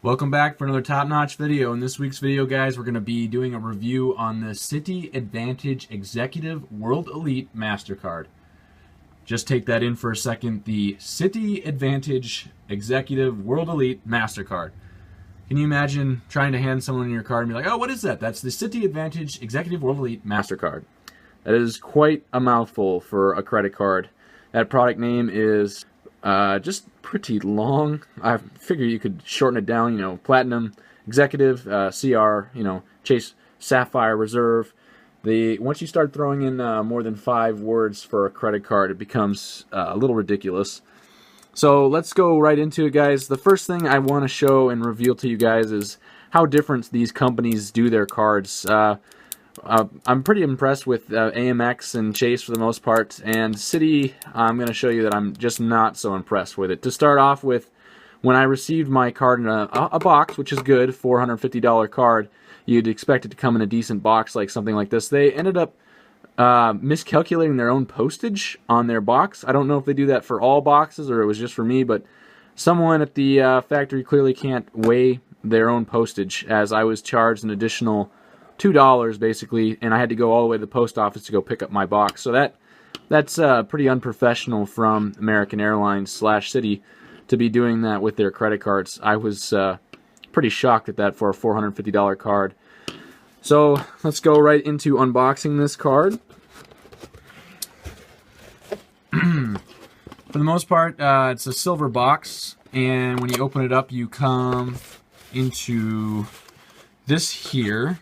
Welcome back for another top-notch video. In this week's video, guys, we're going to be doing a review on the Citi AAdvantage Executive World Elite Mastercard. Just take that in for a second. The Citi AAdvantage Executive World Elite Mastercard. Can you imagine trying to hand someone your card and be like, oh, what is that? That's the Citi AAdvantage Executive World Elite Mastercard. That is quite a mouthful for a credit card. That product name is just pretty long. I figure you could shorten it down, Platinum, Executive, CR, Chase, Sapphire, Reserve. Once you start throwing in more than 5 words for a credit card, it becomes a little ridiculous. So let's go right into it, guys. The first thing I want to show and reveal to you guys is how different these companies do their cards. I'm pretty impressed with AMX and Chase for the most part, and Citi, I'm going to show you that I'm just not so impressed with it. To start off with, when I received my card in a box, which is good, $450 card, you'd expect it to come in a decent box like something like this. They ended up miscalculating their own postage on their box. I don't know if they do that for all boxes or it was just for me, but someone at the factory clearly can't weigh their own postage, as I was charged an additional $2 basically, and I had to go all the way to the post office to go pick up my box. So that's pretty unprofessional from American Airlines / Citi to be doing that with their credit cards. I was pretty shocked at that for a $450 card. So let's go right into unboxing this card. For the most part, it's a silver box, and when you open it up, you come into this here.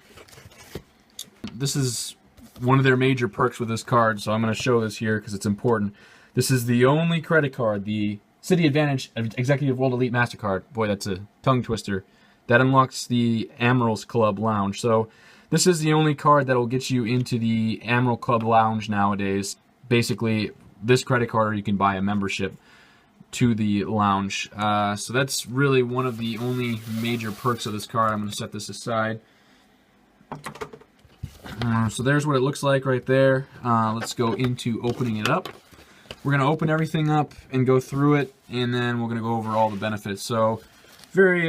This is one of their major perks with this card, so I'm going to show this here because it's important. This is the only credit card, the Citi AAdvantage Executive World Elite Mastercard. Boy, that's a tongue twister. That unlocks the Admirals Club Lounge. So this is the only card that will get you into the Admiral Club Lounge nowadays. Basically, this credit card, or you can buy a membership to the lounge. So that's really one of the only major perks of this card. I'm going to set this aside. So there's what it looks like right there. Let's go into opening it up. We're going to open everything up and go through it, and then we're going to go over all the benefits. So very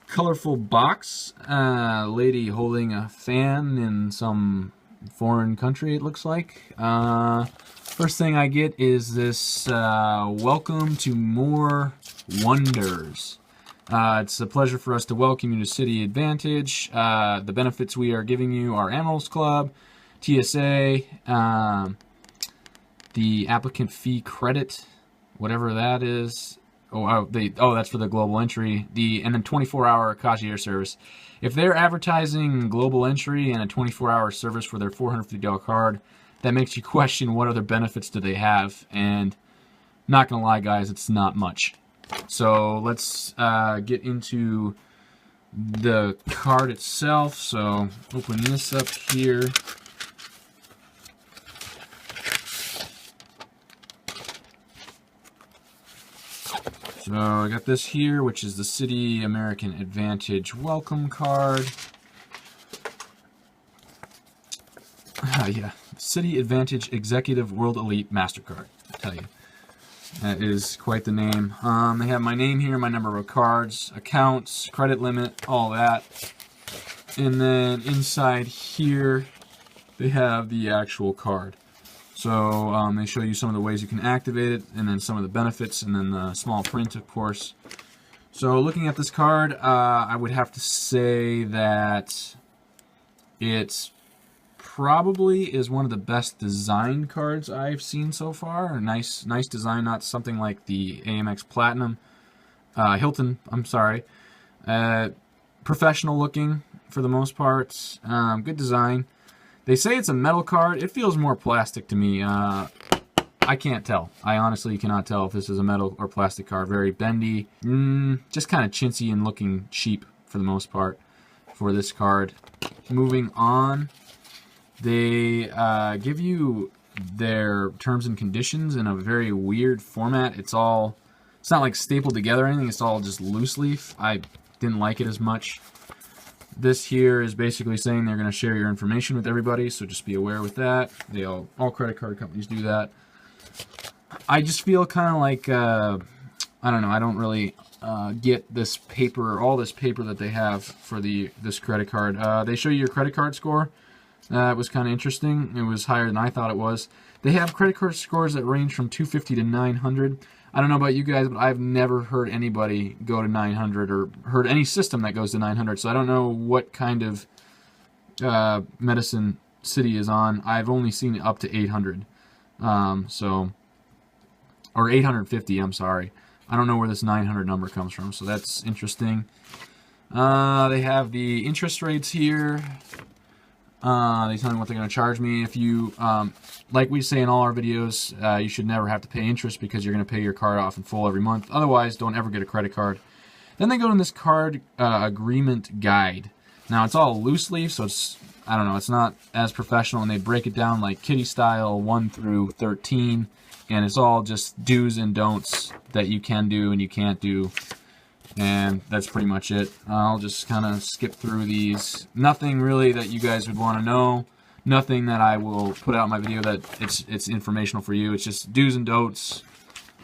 colorful box. Lady holding a fan in some foreign country, it looks like. First thing I get is this welcome to more wonders. It's a pleasure for us to welcome you to Citi AAdvantage. The benefits we are giving you are Admirals Club, TSA, the applicant fee credit, whatever that is. That's for the global entry. And then 24-hour concierge service. If they're advertising global entry and a 24-hour service for their $450 card, that makes you question what other benefits do they have. And not gonna lie, guys, it's not much. So let's get into the card itself. So open this up here. So I got this here, which is the Citi American Advantage welcome card. Yeah, Citi AAdvantage Executive World Elite Mastercard, I tell you. That is quite the name. They have my name here, my number of cards, accounts, credit limit, all that. And then inside here, they have the actual card. So they show you some of the ways you can activate it, and then some of the benefits, and then the small print, of course. So looking at this card, I would have to say that it's probably is one of the best designed cards I've seen so far. A nice design, not something like the AMX Platinum. Hilton, I'm sorry. Professional looking for the most part. Good design. They say it's a metal card. It feels more plastic to me. I can't tell. I honestly cannot tell if this is a metal or plastic card. Very bendy. Just kind of chintzy and looking cheap for the most part for this card. Moving on. They give you their terms and conditions in a very weird format. It's not like stapled together or anything. It's all just loose leaf. I didn't like it as much. This here is basically saying they're going to share your information with everybody, so just be aware with that. All credit card companies do that. I just feel kind of like, I don't know, I don't really get this paper, all this paper that they have for this credit card. They show you your credit card score. That was kind of interesting. It was higher than I thought it was. They have credit card scores that range from 250 to 900. I don't know about you guys, but I've never heard anybody go to 900 or heard any system that goes to 900. So I don't know what kind of medicine Citi is on. I've only seen it up to 800. Or 850, I'm sorry. I don't know where this 900 number comes from, so that's interesting. They have the interest rates here. They tell me what they're going to charge me. If you, like we say in all our videos, you should never have to pay interest because you're going to pay your card off in full every month. Otherwise, don't ever get a credit card. Then they go in this card agreement guide. Now, it's all loose leaf, so it's, I don't know, it's not as professional, and they break it down like kitty style 1 through 13, and it's all just do's and don'ts that you can do and you can't do. And that's pretty much it. I'll just kind of skip through these. Nothing really that you guys would want to know. Nothing that I will put out in my video that it's informational for you. It's just do's and don'ts.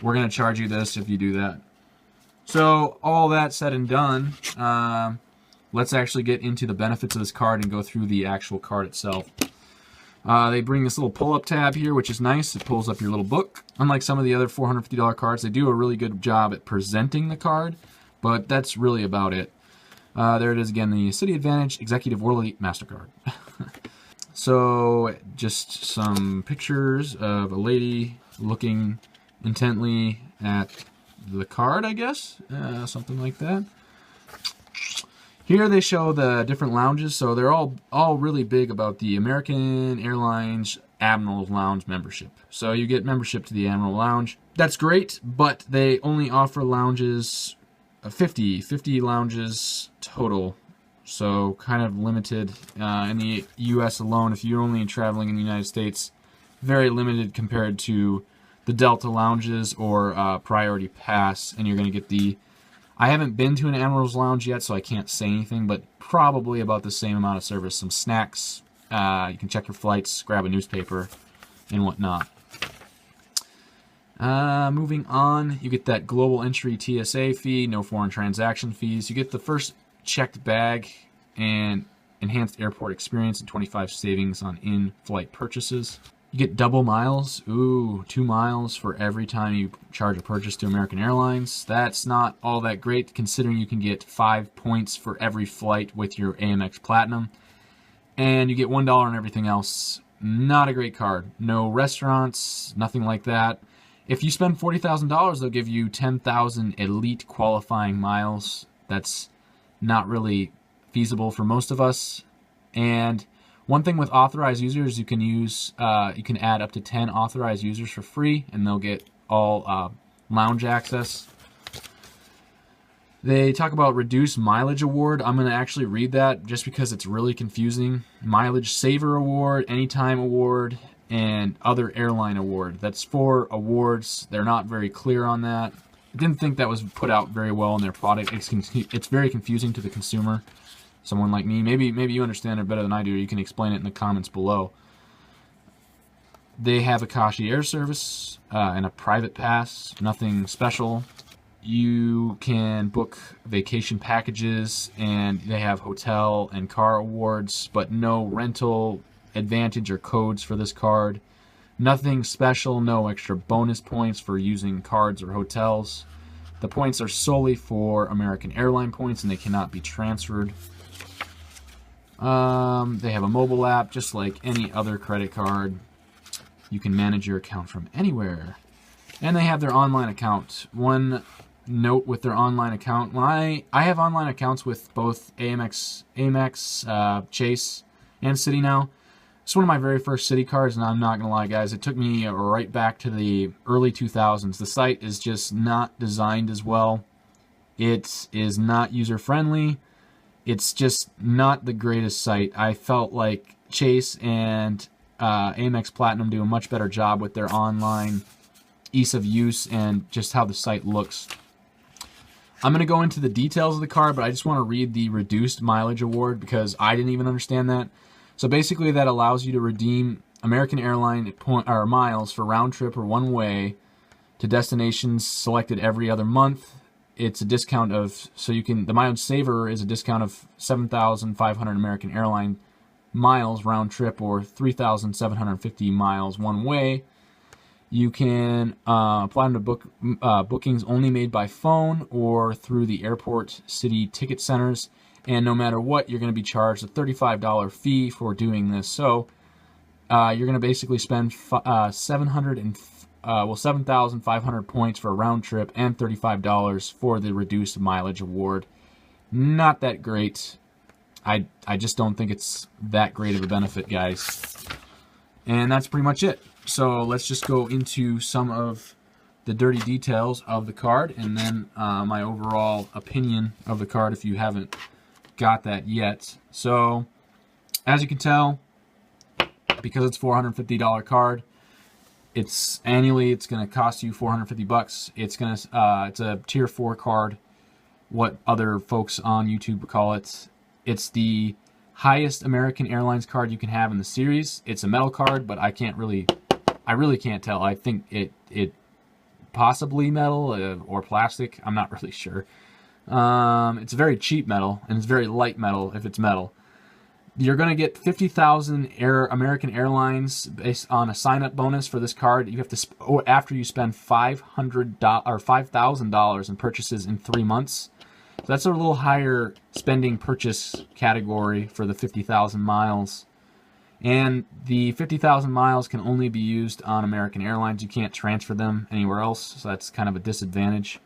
We're going to charge you this if you do that. So all that said and done, let's actually get into the benefits of this card and go through the actual card itself. They bring this little pull-up tab here, which is nice. It pulls up your little book. Unlike some of the other $450 cards, they do a really good job at presenting the card. But that's really about it. There it is again, the Citi AAdvantage Executive World Elite Mastercard. So, just some pictures of a lady looking intently at the card, I guess? Something like that. Here they show the different lounges. So they're all really big about the American Airlines Admiral Lounge membership. So you get membership to the Admiral Lounge. That's great, but they only offer lounges... 50 lounges total, so kind of limited in the U.S. alone. If you're only traveling in the United States, very limited compared to the Delta lounges or Priority Pass, and you're going to get the... I haven't been to an Admiral's Lounge yet, so I can't say anything, but probably about the same amount of service. Some snacks, you can check your flights, grab a newspaper, and whatnot. Moving on, you get that global entry TSA fee, no foreign transaction fees. You get the first checked bag and enhanced airport experience and 25 savings on in-flight purchases. You get double miles. Ooh, 2 miles for every time you charge a purchase to American Airlines. That's not all that great considering you can get 5 points for every flight with your Amex Platinum. And you get $1 on everything else. Not a great card. No restaurants, nothing like that. If you spend $40,000, they'll give you 10,000 elite qualifying miles. That's not really feasible for most of us. And one thing with authorized users, you can add up to 10 authorized users for free, and they'll get all lounge access. They talk about reduced mileage award. I'm going to actually read that just because it's really confusing. Mileage saver award, anytime award, and other airline award. That's 4 awards. They're not very clear on that. I didn't think that was put out very well in their product. It's very confusing to the consumer. Someone like me, maybe you understand it better than I do. You can explain it in the comments below. They have Akashi Air Service and a private pass. Nothing special. You can book vacation packages, and they have hotel and car awards, but no rental advantage or codes for this card. Nothing special, no extra bonus points for using cards or hotels. The points are solely for American Airline points, and they cannot be transferred. They have a mobile app just like any other credit card. You can manage your account from anywhere. And they have their online account. One note with their online account, when I have online accounts with both Amex, Chase, and Citi now. It's one of my very first Citi cards, and I'm not going to lie, guys, it took me right back to the early 2000s. The site is just not designed as well. It is not user-friendly. It's just not the greatest site. I felt like Chase and Amex Platinum do a much better job with their online ease of use and just how the site looks. I'm going to go into the details of the card, but I just want to read the reduced mileage award because I didn't even understand that. So basically that allows you to redeem American Airline miles for round trip or one way to destinations selected every other month. it's a discount of, so you can, the mileage saver is a discount of 7,500 American airline miles round trip, or 3,750 miles one way. You can apply them to bookings only made by phone or through the airport city ticket centers. And no matter what, you're going to be charged a $35 fee for doing this. So you're going to basically spend 7,500 points for a round trip and $35 for the reduced mileage award. Not that great. I just don't think it's that great of a benefit, guys. And that's pretty much it. So let's just go into some of the dirty details of the card, and then my overall opinion of the card if you haven't got that yet. So as you can tell, because it's $450 card, it's annually, it's going to cost you $450. It's a tier 4 card, what other folks on YouTube would call it. It's the highest American Airlines card you can have in the series. It's a metal card, but I really can't tell. I think it possibly metal or plastic. I'm not really sure. It's a very cheap metal, and it's very light metal if it's metal. You're going to get 50,000 American Airlines based on a sign-up bonus for this card. You have to, after you spend $5,000 in purchases in 3 months. So that's a little higher spending purchase category for the 50,000 miles. And the 50,000 miles can only be used on American Airlines. You can't transfer them anywhere else, so that's kind of a disadvantage.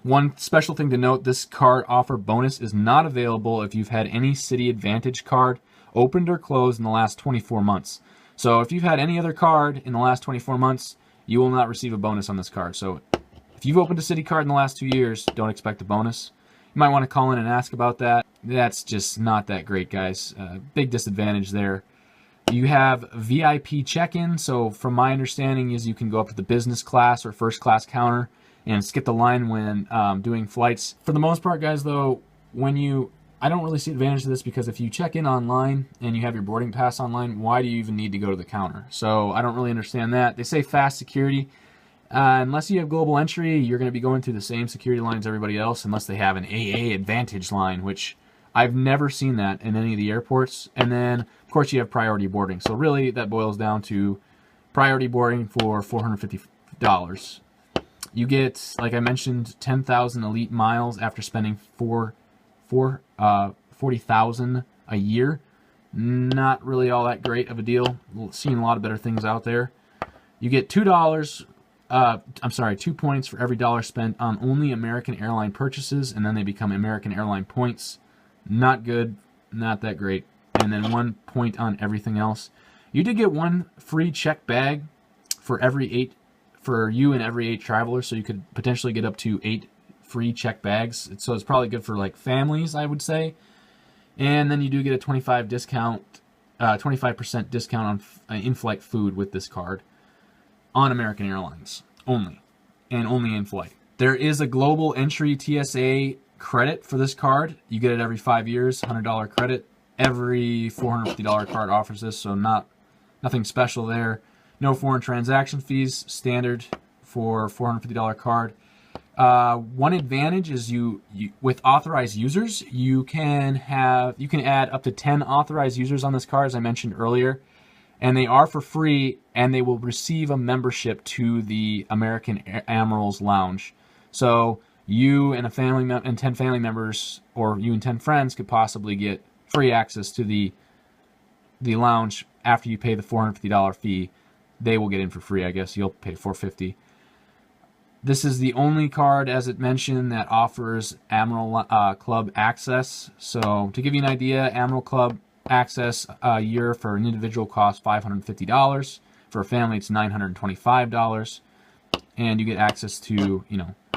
One special thing to note, this card offer bonus is not available if you've had any Citi AAdvantage card opened or closed in the last 24 months. So if you've had any other card in the last 24 months, you will not receive a bonus on this card. So if you've opened a Citi card in the last 2 years, don't expect a bonus. You might want to call in and ask about that. That's just not that great, guys. Big disadvantage there. You have VIP check-in. So from my understanding is you can go up to the business class or first class counter and skip the line when doing flights. For the most part, guys, though, I don't really see advantage to this, because if you check in online and you have your boarding pass online, why do you even need to go to the counter? So I don't really understand that. They say fast security. Unless you have global entry, you're going to be going through the same security line as everybody else, unless they have an AAdvantage line, which I've never seen that in any of the airports. And then, of course, you have priority boarding. So really, that boils down to priority boarding for $450. You get, like I mentioned, 10,000 elite miles after spending 40,000 a year. Not really all that great of a deal. Seeing a lot of better things out there. You get $2 points for every dollar spent on only American Airline purchases, and then they become American Airline points. Not good, not that great. And then 1 point on everything else. You did get 1 free check bag for you and every 8 travelers, so you could potentially get up to 8 free check bags. So it's probably good for like families, I would say. And then you do get a 25% discount on in-flight food with this card on American Airlines only, and only in flight. There is a global entry TSA credit for this card. You get it every 5 years, $100 credit. Every $450 card offers this, so nothing special there. No foreign transaction fees, standard for $450 card. One advantage is you with authorized users, you can add up to 10 authorized users on this card, as I mentioned earlier. And they are for free, and they will receive a membership to the American Admirals Lounge. So you and 10 family members, or you and 10 friends, could possibly get free access to the lounge after you pay the $450 fee. They will get in for free, I guess. You'll pay $450. This is the only card, as it mentioned, that offers Admiral Club access. So to give you an idea, Admiral Club access a year for an individual costs $550. For a family, it's $925. And you get access to,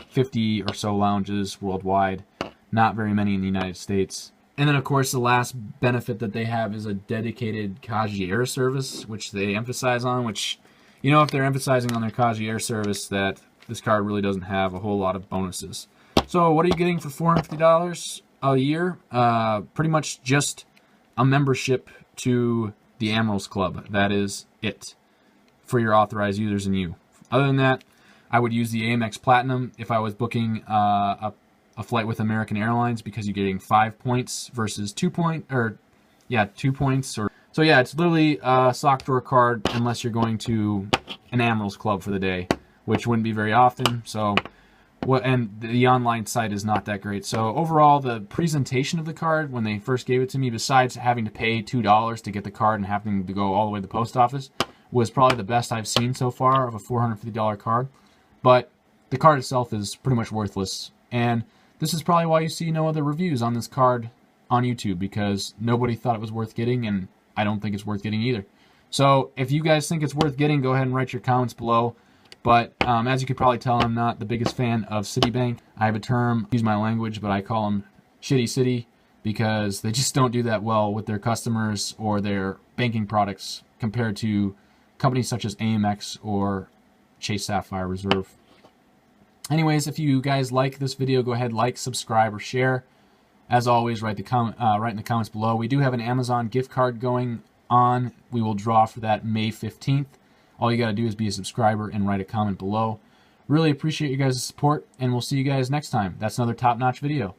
50 or so lounges worldwide. Not very many in the United States. And then, of course, the last benefit that they have is a dedicated concierge service, which they emphasize on, which, if they're emphasizing on their concierge service, that this card really doesn't have a whole lot of bonuses. So what are you getting for $450 a year? Pretty much just a membership to the Admirals Club. That is it for your authorized users and you. Other than that, I would use the Amex Platinum if I was booking a flight with American Airlines, because you're getting 5 points versus 2 points. So yeah, it's literally a sock drawer card unless you're going to an Admirals Club for the day, which wouldn't be very often. So, and the online site is not that great. So overall, the presentation of the card when they first gave it to me, besides having to pay $2 to get the card and having to go all the way to the post office, was probably the best I've seen so far of a $450 card. But the card itself is pretty much worthless. And this is probably why you see no other reviews on this card on YouTube, because nobody thought it was worth getting, and I don't think it's worth getting either. So if you guys think it's worth getting, go ahead and write your comments below. But as you can probably tell, I'm not the biggest fan of Citibank. I have a term, use my language, but I call them shitty city, because they just don't do that well with their customers or their banking products compared to companies such as Amex or Chase Sapphire Reserve. Anyways, if you guys like this video, go ahead, like, subscribe, or share. As always, write in the comments below. We do have an Amazon gift card going on. We will draw for that May 15th. All you got to do is be a subscriber and write a comment below. Really appreciate you guys' support, and we'll see you guys next time. That's another top-notch video.